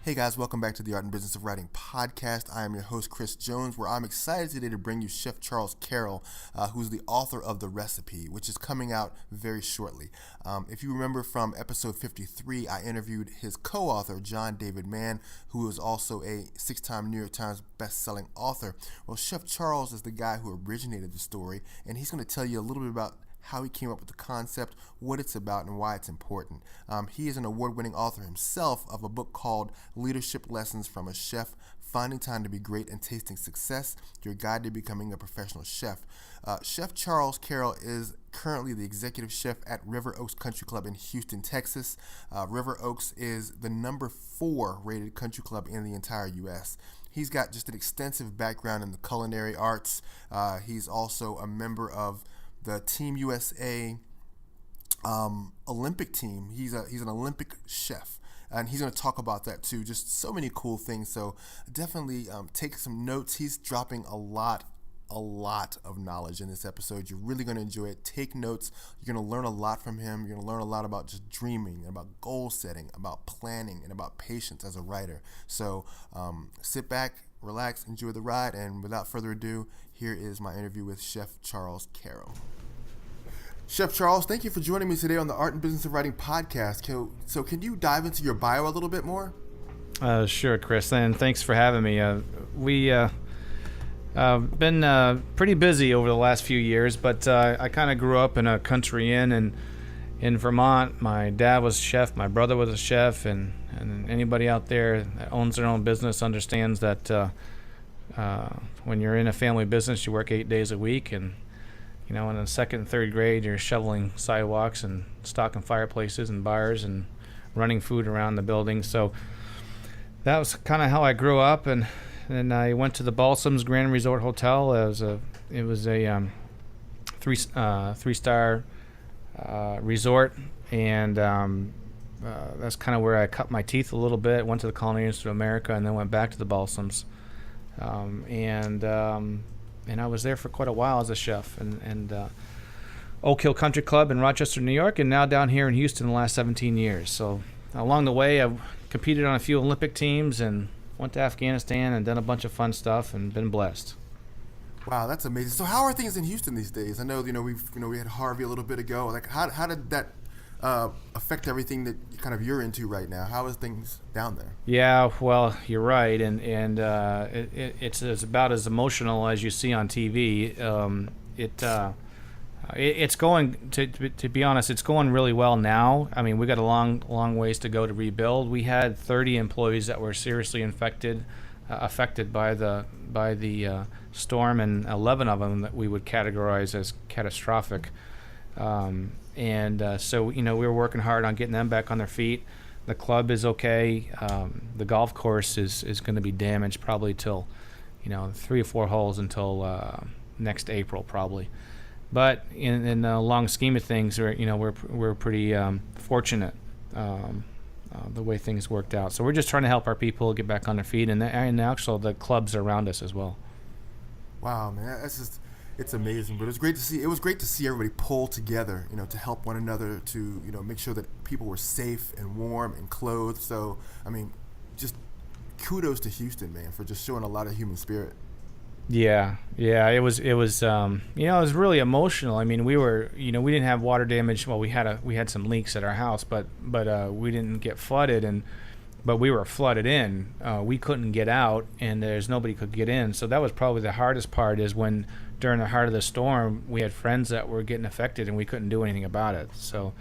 Hey guys, welcome back to the Art and Business of Writing podcast. I am your host, Chris Jones, where I'm excited today to bring you Chef Charles Carroll, who's the author of The Recipe, which is coming out very shortly. If you remember from episode 53, I interviewed his co-author, John David Mann, who is also a 6-time New York Times best-selling author. Well, Chef Charles is the guy who originated the story, and he's going to tell you a little bit about how he came up with the concept, what it's about, and why it's important. He is an award-winning author himself of a book called Leadership Lessons from a Chef, Finding Time to Be Great and Tasting Success, Your Guide to Becoming a Professional Chef. Chef Charles Carroll is currently the executive chef at River Oaks Country Club in Houston, Texas. River Oaks is the number 4 rated country club in the entire U.S. He's got just an extensive background in the culinary arts. He's also a member of the Team USA Olympic team. He's an Olympic chef, and he's going to talk about that too. Just so many cool things. So definitely take some notes. He's dropping a lot of knowledge in this episode. You're really going to enjoy it. Take notes. You're going to learn a lot from him. You're going to learn a lot about just dreaming, about goal setting, about planning, and about patience as a writer. So sit back, relax, enjoy the ride, and without further ado, here is my interview with Chef Charles Carroll. Chef Charles, thank you for joining me today on the Art and Business of Writing podcast. So can you dive into your bio a little bit more? Sure, Chris, and thanks for having me. We've been pretty busy over the last few years, but I kind of grew up in a country inn and in Vermont. My dad was a chef, my brother was a chef, and anybody out there that owns their own business understands that when you're in a family business, you work 8 days a week, and in the 2nd and 3rd grade, you're shoveling sidewalks and stocking fireplaces and bars and running food around the building. So that was kind of how I grew up, and then I went to the Balsams Grand Resort Hotel. It was a 3-star resort, and that's kind of where I cut my teeth a little bit. Went to the Culinary Institute of America, and then went back to the Balsams. And I was there for quite a while as a chef, and Oak Hill Country Club in Rochester, New York, and now down here in Houston the last 17 years. So along the way, I've competed on a few Olympic teams and went to Afghanistan and done a bunch of fun stuff and been blessed. Wow, that's amazing. So how are things in Houston these days? I know we had Harvey a little bit ago. Like how did that affect everything that you're into right now? How is things down there? Yeah, well, you're right, and it's about as emotional as you see on TV. It's going to be honest, it's going really well now. I mean, we got a long ways to go to rebuild. We had 30 employees that were seriously affected by the storm, and 11 of them that we would categorize as catastrophic. So we were working hard on getting them back on their feet. The club is okay. The golf course is going to be damaged probably till 3 or 4 holes until next April probably. But in the long scheme of things, we're pretty fortunate the way things worked out. So we're just trying to help our people get back on their feet, and actually the clubs around us as well. Wow, man, it's amazing. But it was great to see everybody pull together, to help one another, to make sure that people were safe and warm and clothed. So I mean, just kudos to Houston, man, for just showing a lot of human spirit. Yeah, it was it was really emotional. I mean, we didn't have water damage. Well, we had some leaks at our house, but we didn't get flooded, but we were flooded in. We couldn't get out, and there's nobody could get in. So that was probably the hardest part, is when during the heart of the storm, we had friends that were getting affected, and we couldn't do anything about it. So,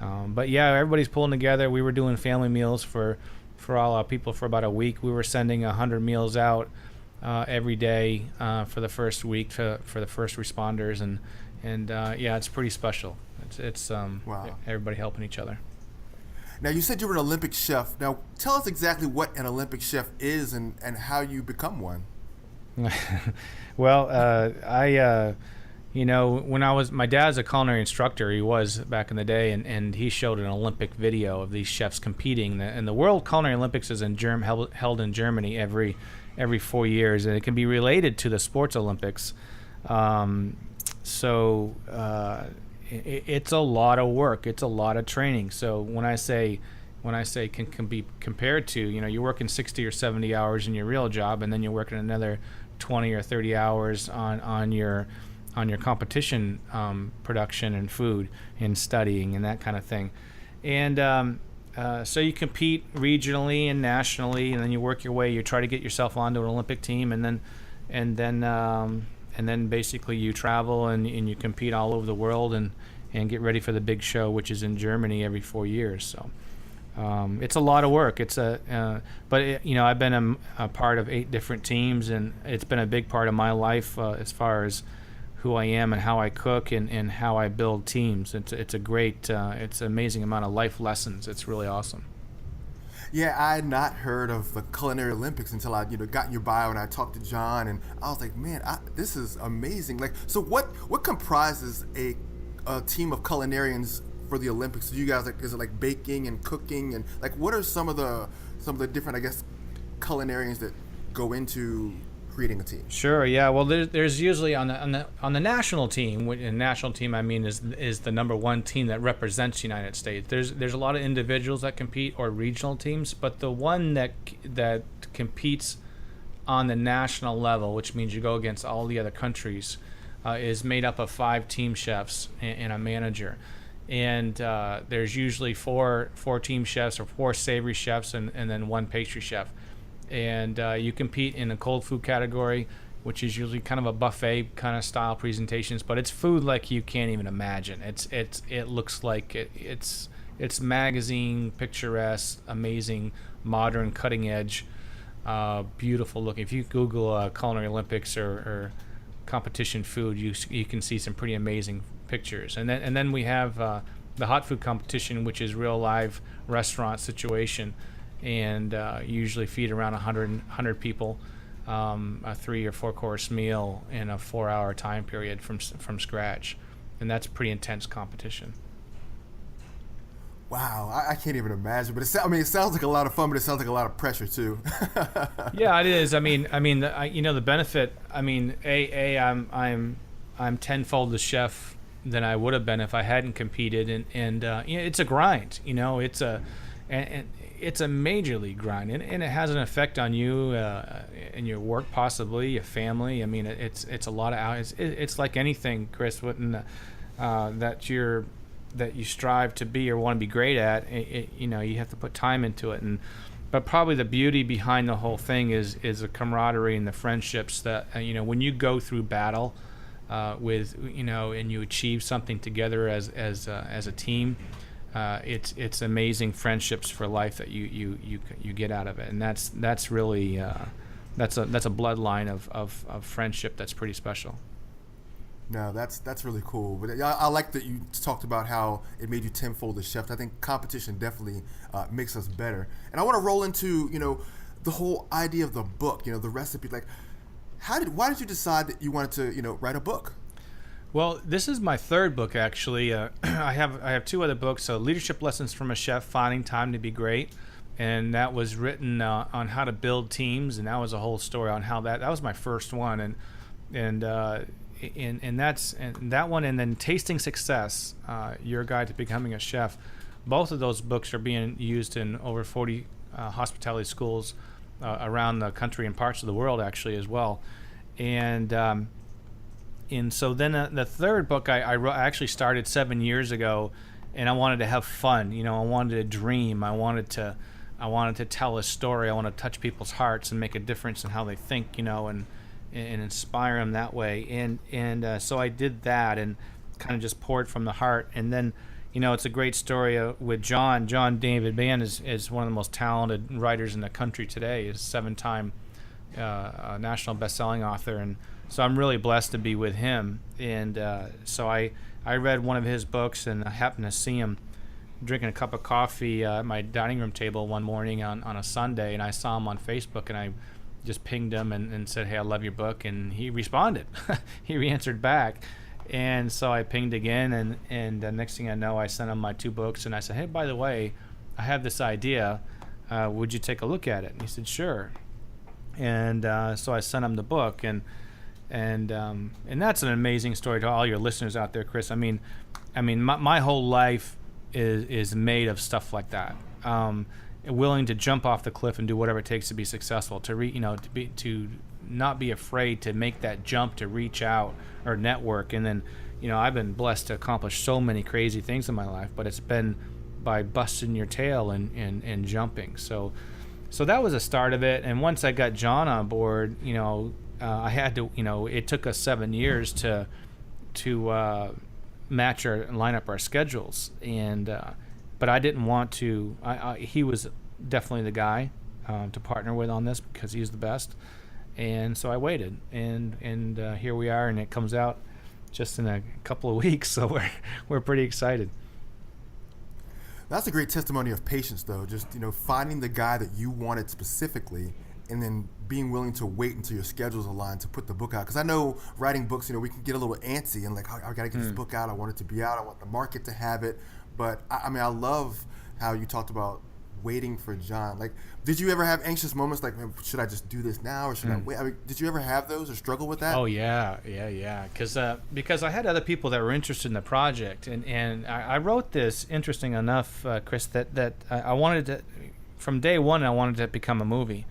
but yeah, everybody's pulling together. We were doing family meals for all our people for about a week. We were sending 100 meals out every day for the first week for the first responders, and yeah, it's pretty special. It's wow. Everybody helping each other. Now, you said you were an Olympic chef. Now, tell us exactly what an Olympic chef is and how you become one. Well, my dad's a culinary instructor. He was back in the day, and he showed an Olympic video of these chefs competing. And the World Culinary Olympics is held in Germany every 4 years, and it can be related to the Sports Olympics. It's a lot of work. It's a lot of training. So when I say when I say can be compared to, you're working 60 or 70 hours in your real job, and then you're working another 20 or 30 hours on your competition production and food and studying and that kind of thing. And so you compete regionally and nationally, and then you work your way. You try to get yourself onto an Olympic team, and then basically you travel and you compete all over the world and get ready for the big show, which is in Germany every 4 years. So it's a lot of work. I've been a part of 8 different teams, and it's been a big part of my life as far as who I am and how I cook and how I build teams. It's a great, it's an amazing amount of life lessons. It's really awesome. Yeah, I had not heard of the Culinary Olympics until I, got in your bio and I talked to John, and I was like, man, this is amazing. Like, so what comprises a team of culinarians for the Olympics? Do you guys is it like baking and cooking, and like what are some of the different, I guess, culinarians that go into creating a team? Sure. Yeah. Well, there's usually on the national team. And national team, I mean, is the number one team that represents the United States. There's a lot of individuals that compete, or regional teams, but the one that competes on the national level, which means you go against all the other countries, is made up of 5 team chefs and a manager. And there's usually four team chefs or 4 savory chefs and then 1 pastry chef. And you compete in a cold food category, which is usually kind of a buffet kind of style presentations, but it's food like you can't even imagine. It looks like it's magazine, picturesque, amazing, modern, cutting edge, beautiful looking. If you Google Culinary Olympics or competition food, you can see some pretty amazing pictures. And then we have the hot food competition, which is real live restaurant situation, and usually feed around 100 people, a 3 or 4 course meal in a 4-hour time period from scratch, and that's pretty intense competition. Wow, I can't even imagine. But it sounds like a lot of fun, but it sounds like a lot of pressure too. Yeah, it is. The benefit. I'm tenfold the chef than I would have been if I hadn't competed, and it's a grind. It's a major league grind, and it has an effect on you and your work, possibly your family. I mean, it's a lot of hours. It's like anything, Chris, that you strive to be or want to be great at. You have to put time into it, but probably the beauty behind the whole thing is the camaraderie and the friendships that when you go through battle and you achieve something together as a team. It's amazing friendships for life that you get out of it, and that's really that's a bloodline of friendship that's pretty special. No, that's really cool. But I like that you talked about how it made you tenfold the chef. I think competition definitely makes us better. And I want to roll into the whole idea of the book. The recipe. Like, why did you decide that you wanted to write a book? Well, this is my 3rd book, actually. I have 2 other books. So, Leadership Lessons from a Chef: Finding Time to Be Great, and that was written on how to build teams, and that was a whole story on how that was my first one, and that one, and then Tasting Success: Your Guide to Becoming a Chef. Both of those books are being used in over 40 hospitality schools around the country and parts of the world, actually, as well, And so then the 3rd book I actually started 7 years ago, and I wanted to have fun. I wanted to dream. I wanted to tell a story. I want to touch people's hearts and make a difference in how they think, and inspire them that way. And so I did that and kind of just poured from the heart. And then, it's a great story with John. John David Mann is one of the most talented writers in the country today. He's a 7-time national best-selling author, and so I'm really blessed to be with him. And so I read one of his books, and I happened to see him drinking a cup of coffee at my dining room table one morning on a Sunday, and I saw him on Facebook, and I just pinged him and said, "Hey, I love your book," and he responded. He answered back. And so I pinged again, and the next thing I know, I sent him my 2 books, and I said, "Hey, by the way, I have this idea. Would you take a look at it?" And he said, "Sure." And so I sent him the book, and that's an amazing story to all your listeners out there, Chris. I mean, my whole life is made of stuff like that. willing to jump off the cliff and do whatever it takes to be successful, to not be afraid to make that jump, to reach out or network. And then, I've been blessed to accomplish so many crazy things in my life, but it's been by busting your tail and jumping. So that was the start of it. And once I got John on board, I had to, it took us 7 years to match and line up our schedules. And but I didn't want to. He was definitely the guy to partner with on this because he's the best. And so I waited, and here we are, and it comes out just in a couple of weeks. So we're pretty excited. That's a great testimony of patience, though. Just finding the guy that you wanted specifically, and then being willing to wait until your schedules align to put the book out. Because I know writing books, we can get a little antsy and like, I got to get this book out. I want it to be out. I want the market to have it. But I love how you talked about waiting for John. Like, did you ever have anxious moments like, man, should I just do this now or should I wait? Did you ever have those or struggle with that? Oh yeah. Because I had other people that were interested in the project, and I wrote this, interesting enough, Chris, that I wanted to, from day one, I wanted to become a movie,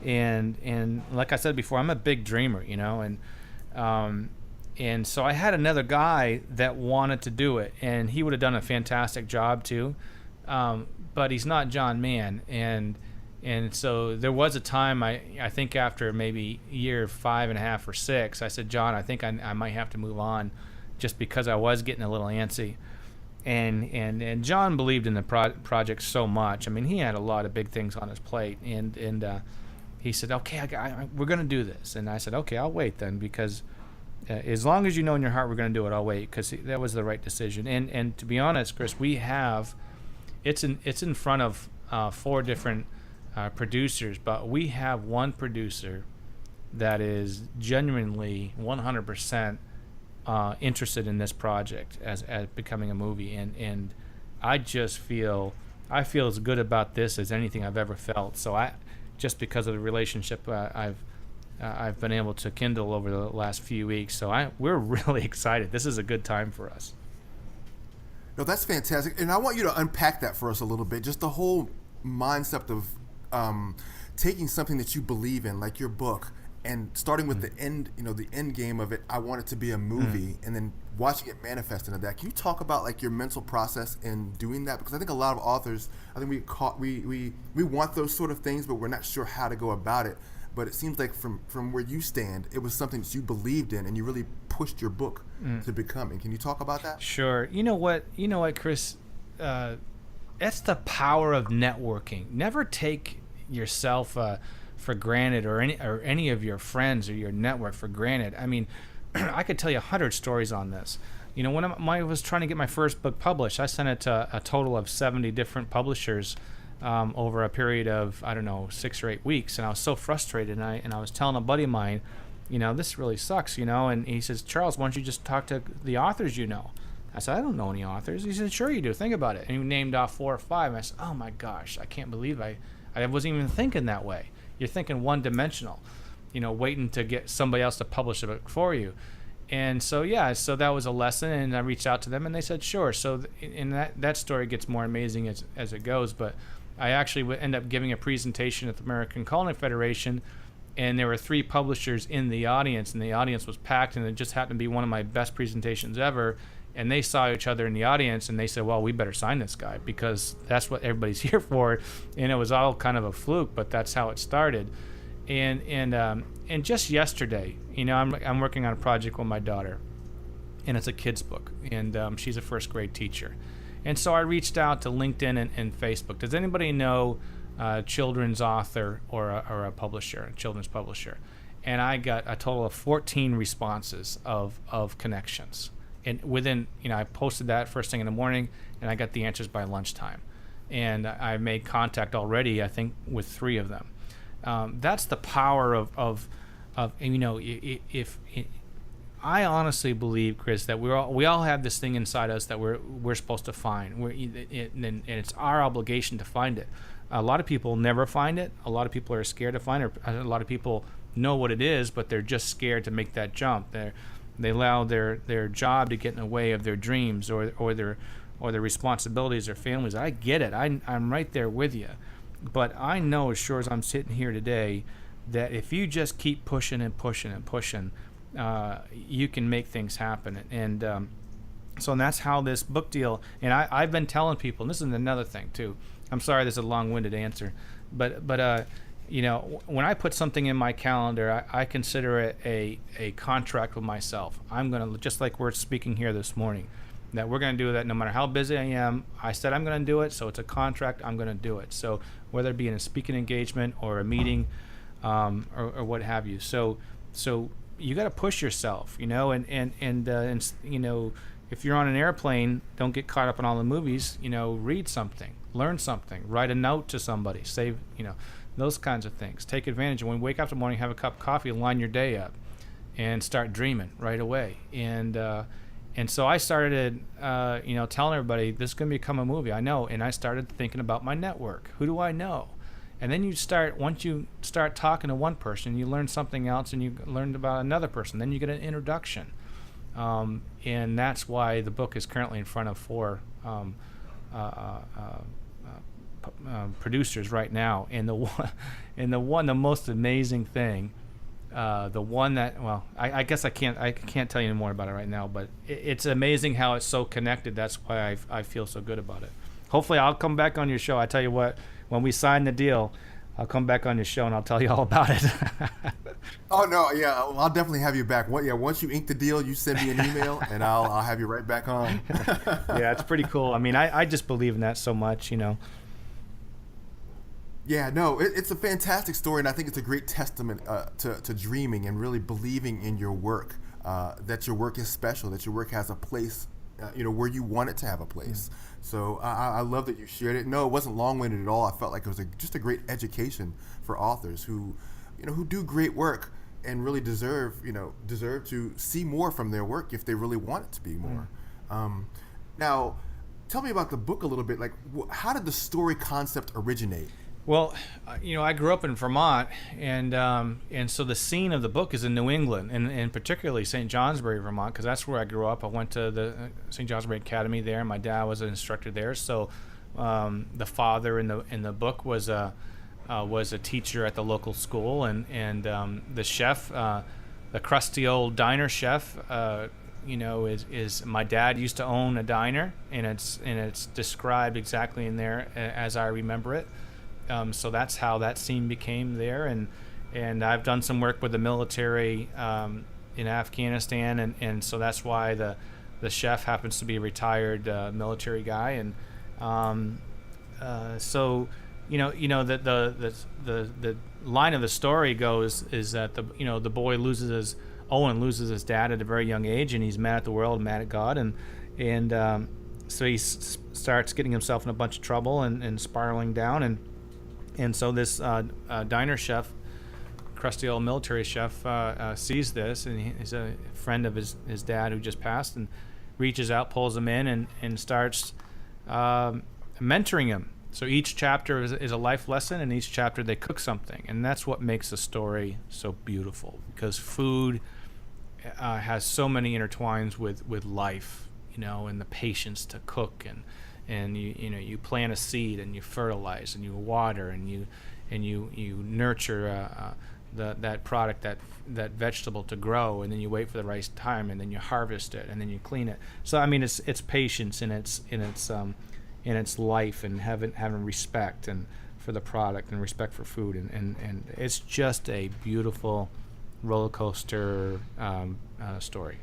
and like I said before, I'm a big dreamer, and so I had another guy that wanted to do it, and he would have done a fantastic job too. But he's not John Mann, and so there was a time I think after maybe year 5.5 or 6, I said, John, I think I might have to move on, just because I was getting a little antsy, and John believed in the project so much. I mean, he had a lot of big things on his plate, and he said, okay, we're gonna do this, and I said, okay, I'll wait then, because as long as you know in your heart we're gonna do it, I'll wait, because that was the right decision. And to be honest, Chris, we have. It's in front of 4 different producers, but we have one producer that is genuinely 100% interested in this project as becoming a movie, and I feel as good about this as anything I've ever felt. So just because of the relationship I've been able to kindle over the last few weeks, so we're really excited. This is a good time for us. No, that's fantastic. And I want you to unpack that for us a little bit. Just the whole mindset of taking something that you believe in, like your book, and starting with the end, the end game of it. I want it to be a movie, and then watching it manifest into that. Can you talk about like your mental process in doing that? Because I think a lot of authors, I think we want those sort of things, but we're not sure how to go about it. But it seems like from where you stand, it was something that you believed in, and you really pushed your book to becoming. Can you talk about that? Sure. You know what, Chris? That's the power of networking. Never take yourself for granted, or any of your friends or your network for granted. I mean, I could tell you 100 stories on this. When I was trying to get my first book published, I sent it to a total of 70 different publishers. Over a period of 6 or 8 weeks, and I was so frustrated, and I was telling a buddy of mine, this really sucks, and he says, Charles, why don't you just talk to the authors you know? I said, I don't know any authors. He said, sure you do, think about it. And he named off 4 or 5, and I said, oh my gosh, I can't believe I wasn't even thinking that way. You're thinking one-dimensional, waiting to get somebody else to publish a book for you. And so that was a lesson, and I reached out to them, and they said sure. So and that story gets more amazing as it goes, but I actually would end up giving a presentation at the American Culinary Federation, and there were 3 publishers in the audience, and the audience was packed, and it just happened to be one of my best presentations ever. And they saw each other in the audience, and they said, well, we better sign this guy, because that's what everybody's here for. And it was all kind of a fluke, but that's how it started. And just yesterday, I'm working on a project with my daughter, and it's a kid's book, and she's a first grade teacher. And so I reached out to LinkedIn and Facebook. Does anybody know a children's author or a publisher, a children's publisher? And I got a total of 14 responses of connections. And within, I posted that first thing in the morning, and I got the answers by lunchtime. And I made contact already, I think, with 3 of them. That's the power of I honestly believe, Chris, that we all have this thing inside us that we're supposed to find. And it's our obligation to find it. A lot of people never find it. A lot of people are scared to find it. A lot of people know what it is, but they're just scared to make that jump. They allow their job to get in the way of their dreams or or their responsibilities, their families. I get it. I'm right there with you. But I know, as sure as I'm sitting here today, that if you just keep pushing and pushing and pushing, you can make things happen. And so that's how this book deal, and I've been telling people, and this is another thing too. I'm sorry this is a long-winded answer, but when I put something in my calendar, I consider it a contract with myself. I'm going to, just like we're speaking here this morning, that we're going to do that no matter how busy I am. I said I'm going to do it, so it's a contract. I'm going to do it. So whether it be in a speaking engagement or a meeting, or what have you. So you got to push yourself, and if you're on an airplane, don't get caught up in all the movies. Read something, learn something, write a note to somebody, save, those kinds of things. Take advantage. And when you wake up in the morning, have a cup of coffee, line your day up, and start dreaming right away. And so I started, telling everybody this is going to become a movie. I know. And I started thinking about my network. Who do I know? And then once you start talking to one person, you learn something else, and you learned about another person. Then you get an introduction. And that's why the book is currently in front of 4 producers right now. And the most amazing thing, the one that, well, I guess I can't tell you any more about it right now, but it's amazing how it's so connected. That's why I feel so good about it. Hopefully I'll come back on your show. I tell you what, when we sign the deal, I'll come back on your show and I'll tell you all about it. Oh no, yeah, well, I'll definitely have you back. Once you ink the deal, you send me an email and I'll have you right back on. Yeah, it's pretty cool. I mean, I just believe in that so much, Yeah, no, it's a fantastic story, and I think it's a great testament to dreaming and really believing in your work, that your work is special, that your work has a place, where you want it to have a place. Mm-hmm. So I love that you shared it. No, it wasn't long-winded at all. I felt like it was just a great education for authors who do great work and really deserve to see more from their work if they really want it to be more. Mm-hmm. Now, tell me about the book a little bit. Like, how did the story concept originate? Well, I grew up in Vermont, and so the scene of the book is in New England, and particularly St. Johnsbury, Vermont, because that's where I grew up. I went to the St. Johnsbury Academy there. My dad was an instructor there. So the father in the book was a teacher at the local school, and the chef, the crusty old diner chef, is my dad used to own a diner, and it's described exactly in there as I remember it. So that's how that scene became there, and I've done some work with the military in Afghanistan, and so that's why the chef happens to be a retired military guy, and so the line of the story goes is that the boy Owen loses his dad at a very young age, and he's mad at the world, mad at God, and so he starts getting himself in a bunch of trouble and spiraling down, and so this diner chef, crusty old military chef, sees this, and he's a friend of his dad who just passed, and reaches out, pulls him in, and starts mentoring him. So each chapter is a life lesson, and each chapter they cook something, and that's what makes the story so beautiful, because food has so many intertwines with life, and the patience to cook, and you plant a seed, and you fertilize, and you water, and you nurture that product, that vegetable to grow, and then you wait for the right time, and then you harvest it, and then you clean it. So I mean, it's patience in its life, and having respect and for the product and respect for food, and it's just a beautiful roller coaster story.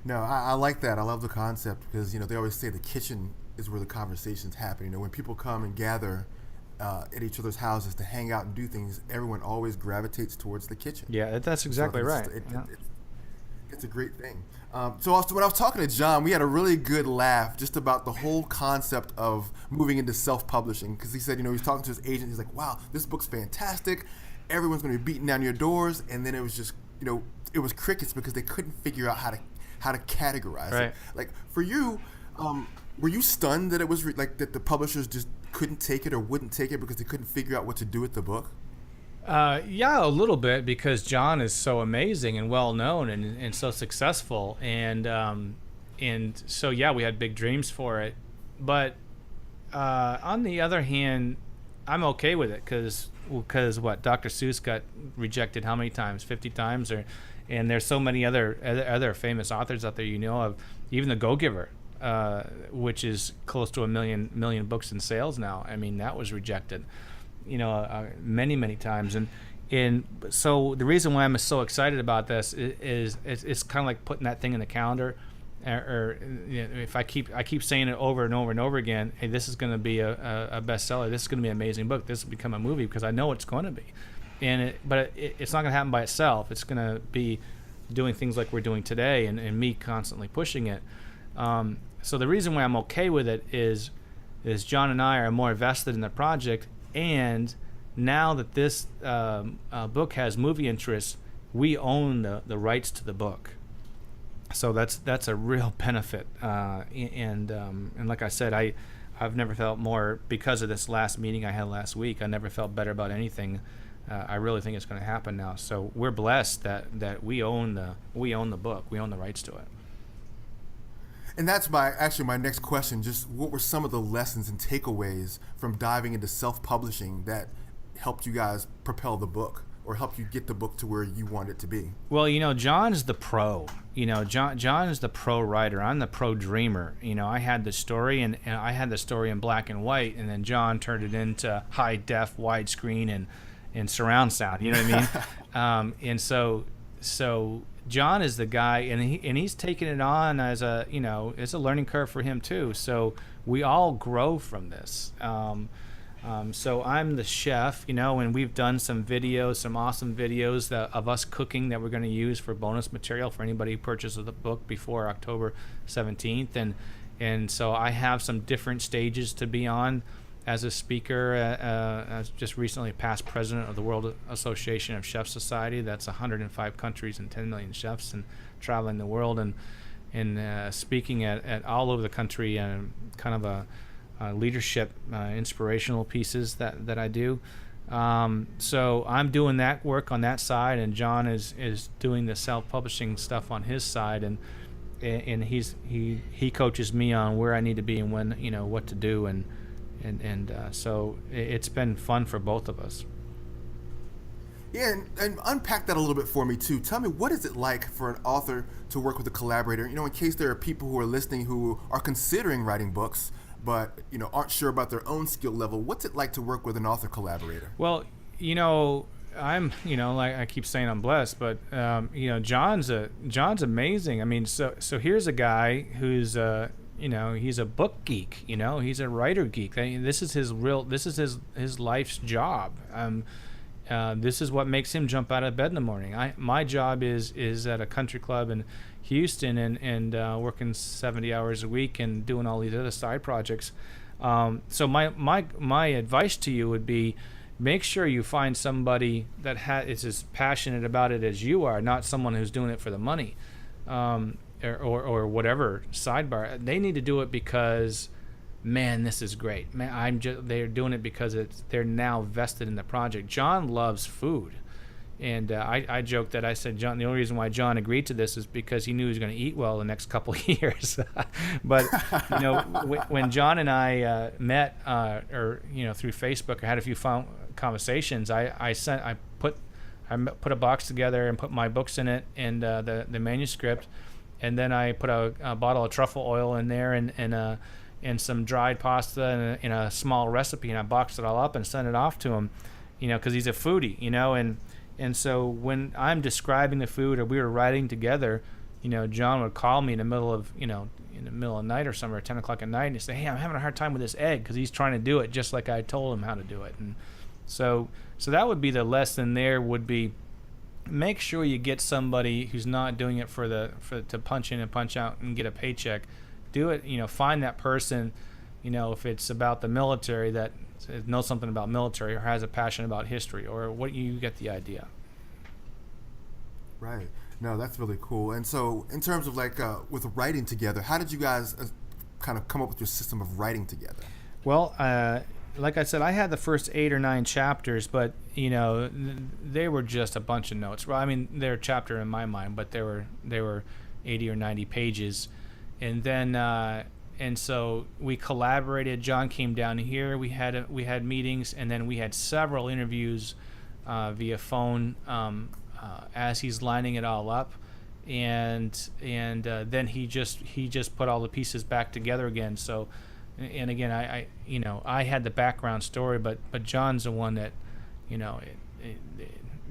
No, I like that. I love the concept because, they always say the kitchen is where the conversations happen. When people come and gather at each other's houses to hang out and do things, everyone always gravitates towards the kitchen. Yeah, that's exactly right. It's a great thing. So when I was talking to John, we had a really good laugh just about the whole concept of moving into self-publishing, because he said, he was talking to his agent. He's like, wow, this book's fantastic. Everyone's going to be beating down your doors. And then it was just, it was crickets because they couldn't figure out how to categorize it. Like for you, were you stunned that it was that the publishers just couldn't take it or wouldn't take it because they couldn't figure out what to do with the book? Yeah, a little bit, because John is so amazing and well known and so successful, and and so yeah, we had big dreams for it, but on the other hand, I'm okay with it because what, Dr. Seuss got rejected how many times? 50 times, and there's so many other famous authors out there, you know, of even The Go-Giver, which is close to a million books in sales now. I mean, that was rejected, you know, many times, and so the reason why I'm so excited about this is it's kind of like putting that thing in the calendar. Or you know, if I keep saying it over and over and over again, hey, this is going to be a bestseller. This is going to be an amazing book. This will become a movie, because I know it's going to be. But it's not going to happen by itself. It's going to be doing things like we're doing today, and me constantly pushing it. So the reason why I'm okay with it is John and I are more vested in the project, and now that this book has movie interest, we own the rights to the book. So that's a real benefit, and like I said, I've never felt more, because of this last meeting I had last week. I never felt better about anything. I really think it's going to happen now. So we're blessed that we own the book. We own the rights to it. And that's my next question. Just what were some of the lessons and takeaways from diving into self-publishing that helped you guys propel the book, or help you get the book to where you want it to be? Well, you know, John's the pro. You know, John is the pro writer. I'm the pro dreamer. You know, I had the story, and I had the story in black and white, and then John turned it into high def, widescreen, and surround sound. You know what I mean? And so John is the guy, and he's taking it on as a, you know, it's a learning curve for him too. So we all grow from this. So I'm the chef, you know, and we've done some awesome videos of us cooking that we're going to use for bonus material for anybody who purchases the book before October 17th. And so I have some different stages to be on as a speaker. I was just recently past president of the World Association of Chef Society. That's 105 countries and 10 million chefs, and traveling the world and speaking at all over the country, and kind of a leadership, inspirational pieces that I do. So I'm doing that work on that side, and John is doing the self-publishing stuff on his side, and he coaches me on where I need to be and when, you know, what to do, and so it's been fun for both of us. Yeah, and unpack that a little bit for me too. Tell me, what is it like for an author to work with a collaborator? You know, in case there are people who are listening who are considering writing books, but, you know, aren't sure about their own skill level. What's it like to work with an author collaborator? Well, you know, I'm, you know, like I keep saying, I'm blessed, but you know, John's amazing. I mean, so here's a guy who's you know, he's a book geek. You know, he's a writer geek. This is his life's job. This is what makes him jump out of bed in the morning. My job is at a country club in Houston, and working 70 hours a week and doing all these other side projects. So my advice to you would be, make sure you find somebody that is as passionate about it as you are, not someone who's doing it for the money, or whatever sidebar. They need to do it because, man, this is great. Man, they're doing it because they're now vested in the project. John loves food. And I joked that I said, John, the only reason why John agreed to this is because he knew he was going to eat well the next couple of years. But, you know, when John and I met, or, you know, through Facebook, I had a few conversations. I put a box together and put my books in it, and the manuscript, and then I put a bottle of truffle oil in there, and some dried pasta in a small recipe, and I boxed it all up and sent it off to him, you know, because he's a foodie, you know, and so when I'm describing the food, or we were writing together, you know, John would call me in the middle of the night or somewhere, 10 o'clock at night, and he'd say, hey, I'm having a hard time with this egg, because he's trying to do it just like I told him how to do it. And so that would be the lesson there, would be, make sure you get somebody who's not doing it to punch in and punch out and get a paycheck. Do it, you know, find that person, you know, if it's about the military, that knows something about military, or has a passion about history, or what, you get the idea. Right. No, that's really cool. And so in terms of like with writing together, how did you guys kind of come up with your system of writing together? Well, like I said, I had the first 8 or 9 chapters, but, you know, they were just a bunch of notes. Well, I mean, they're a chapter in my mind, but they were 80 or 90 pages. and then and so we collaborated. John came down here. We had meetings, and then we had several interviews via phone as he's lining it all up, and then he just put all the pieces back together again. So, and again, I had the background story, but John's the one that,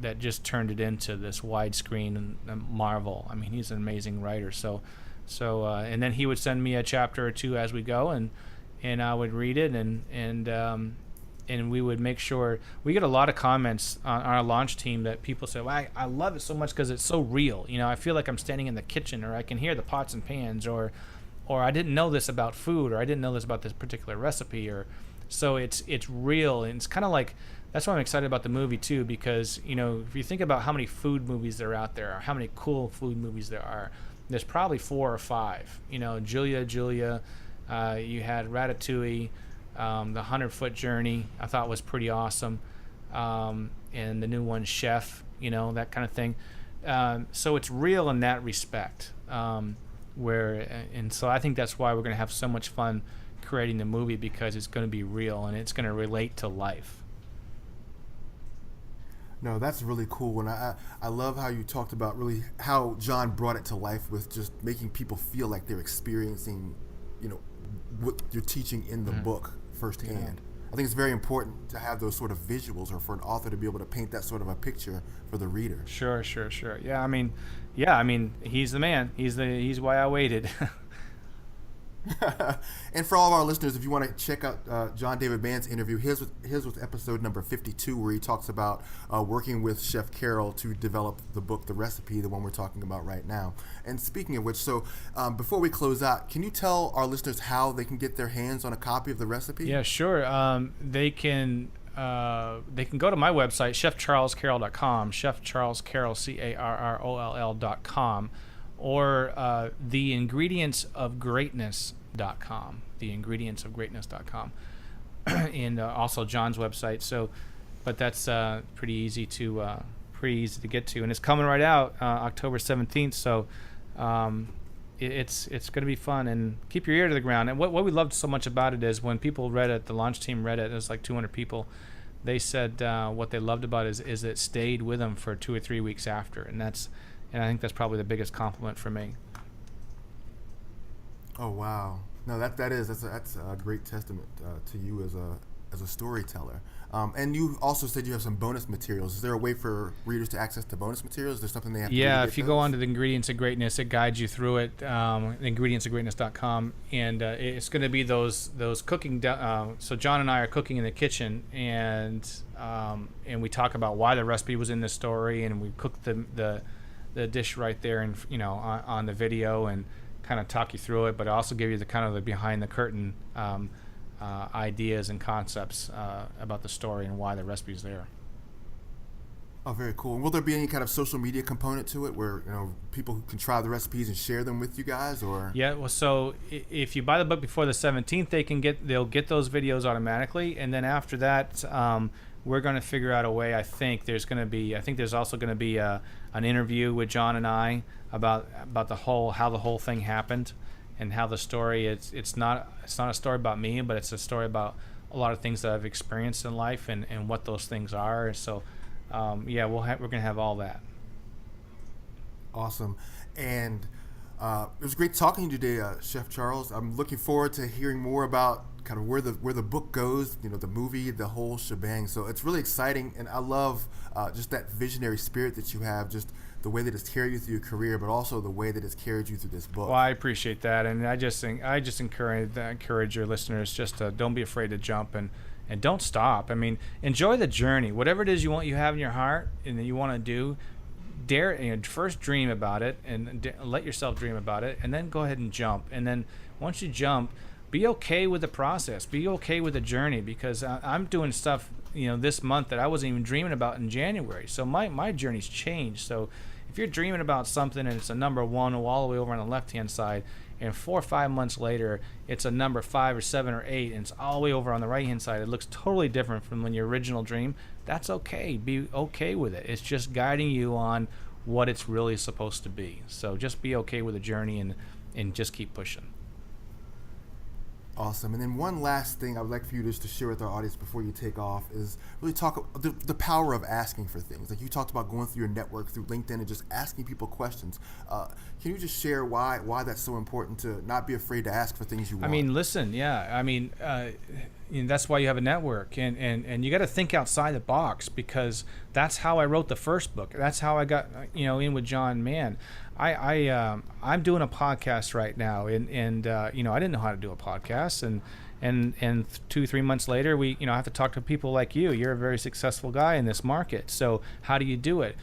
that just turned it into this widescreen and marvel. I mean, he's an amazing writer. So and then he would send me a chapter or two as we go, and I would read it, and we would make sure. We get a lot of comments on our launch team that people say, well, I love it so much because it's so real. I feel like I'm standing in the kitchen, or I can hear the pots and pans, or I didn't know this about food, or I didn't know this about this particular recipe, or so it's real. And it's kind of like, that's why I'm excited about the movie too, because if you think about how many food movies there are out there, or how many cool food movies there are, there's probably 4 or 5. Julia, you had Ratatouille, the 100-Foot Journey, I thought was pretty awesome, and the new one, Chef, that kind of thing. So it's real in that respect, and so I think that's why we're going to have so much fun creating the movie, because it's going to be real and it's going to relate to life. No, that's really cool, and I love how you talked about really how John brought it to life with just making people feel like they're experiencing, what you're teaching in the book firsthand. Yeah. I think it's very important to have those sort of visuals, or for an author to be able to paint that sort of a picture for the reader. Sure. Yeah, I mean, he's the man. He's why I waited. And for all of our listeners, if you want to check out John David Band's interview, his was episode number 52, where he talks about working with Chef Carroll to develop the book, The Recipe, the one we're talking about right now. And speaking of which, so before we close out, can you tell our listeners how they can get their hands on a copy of The Recipe? Yeah, sure. They can go to my website, chefcharlescarroll.com, chefcharlescarroll.com, or theingredientsofgreatness.com, theingredientsofgreatness.com, and also John's website. So, but that's pretty easy to get to, and it's coming right out October 17th. So, it's going to be fun, and keep your ear to the ground. And what we loved so much about it is when people read it, the launch team read it. It was like 200 people. They said what they loved about it is it stayed with them for 2 or 3 weeks after, and I think that's probably the biggest compliment for me. Oh wow! No, that's a great testament to you as a storyteller. And you also said you have some bonus materials. Is there a way for readers to access the bonus materials? Is there something they have to do? Yeah, if you go onto the Ingredients of Greatness, it guides you through it. Ingredientsofgreatness.com, and it's going to be those cooking. So John and I are cooking in the kitchen, and we talk about why the recipe was in the story, and we cook the dish right there, and on the video, and kind of talk you through it, but also give you the kind of the behind the curtain ideas and concepts about the story and why the recipe's there. Oh, very cool. And will there be any kind of social media component to it, where people can try the recipes and share them with you guys? Or yeah, well, so if you buy the book before the 17th, they'll get those videos automatically, and then after that, we're going to figure out a way. I think there's also going to be an interview with John and I about how the whole thing happened, and how the story it's not a story about me, but it's a story about a lot of things that I've experienced in life, and what those things are. So we're going to have all that. Awesome. And it was great talking to you today, Chef Charles. I'm looking forward to hearing more about kind of where the book goes, the movie, the whole shebang. So it's really exciting, and I love just that visionary spirit that you have, just the way that it's carried you through your career, but also the way that it's carried you through this book. Well, I appreciate that, and I just encourage your listeners just to don't be afraid to jump, and don't stop. I mean, enjoy the journey. Whatever it is you have in your heart and that you want to do, first dream about it, and let yourself dream about it, and then go ahead and jump. And then once you jump, be okay with the process. Be okay with the journey, because I'm doing stuff this month that I wasn't even dreaming about in January. So my journey's changed. So if you're dreaming about something and it's a number 1 all the way over on the left-hand side, and 4 or 5 months later it's a number 5 or 7 or 8 and it's all the way over on the right-hand side, it looks totally different from when your original dream, that's okay. Be okay with it. It's just guiding you on what it's really supposed to be. So just be okay with the journey, and just keep pushing. Awesome. And then one last thing I would like for you just to share with our audience before you take off is really talk the power of asking for things. Like you talked about going through your network, through LinkedIn, and just asking people questions. Can you just share why that's so important to not be afraid to ask for things you want? I mean, listen, yeah. I mean, that's why you have a network, and you got to think outside the box, because that's how I wrote the first book. That's how I got in with John Mann. I'm doing a podcast right now, and I didn't know how to do a podcast, and 2-3 months later, I have to talk to people like you. You're a very successful guy in this market. So how do you do it?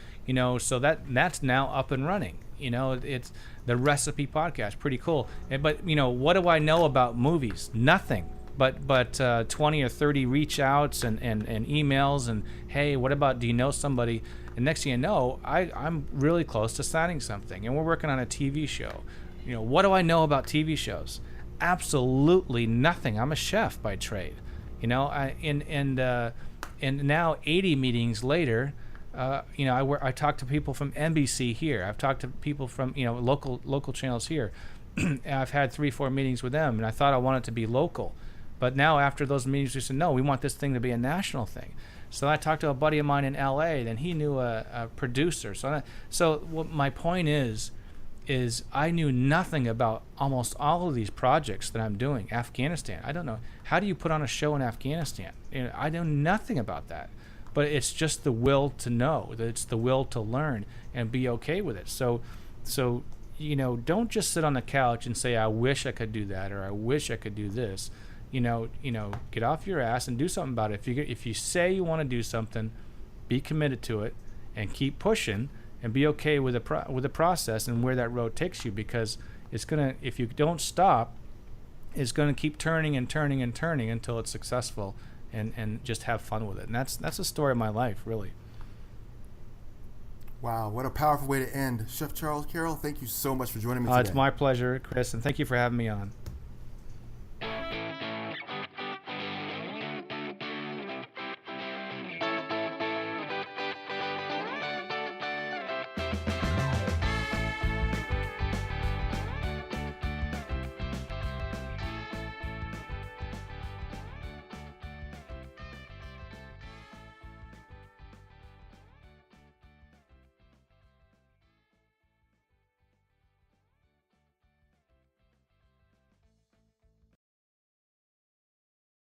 So that's now up and running. It's the Recipe Podcast, pretty cool. But what do I know about movies? Nothing. But 20 or 30 reach outs and emails and, hey, what about, do you know somebody? And next thing you know, I'm really close to signing something, and we're working on a TV show. What do I know about TV shows? Absolutely nothing. I'm a chef by trade. And now 80 meetings later, I talk to people from NBC here. I've talked to people from local channels here. I've had 3-4 meetings with them, and I thought I wanted it to be local. But now after those meetings, we said, no, we want this thing to be a national thing. So I talked to a buddy of mine in LA, and he knew a producer. So what my point is I knew nothing about almost all of these projects that I'm doing. Afghanistan, I don't know. How do you put on a show in Afghanistan? I know nothing about that. But it's just the will to know. It's the will to learn and be okay with it. So don't just sit on the couch and say, I wish I could do that, or I wish I could do this. Get off your ass and do something about it. If you say you want to do something, be committed to it and keep pushing, and be okay with the process and where that road takes you, because if you don't stop, it's gonna keep turning and turning and turning until it's successful, and just have fun with it. And that's the story of my life, really. Wow, what a powerful way to end. Chef Charles Carroll, thank you so much for joining me today. It's my pleasure, Chris, and thank you for having me on.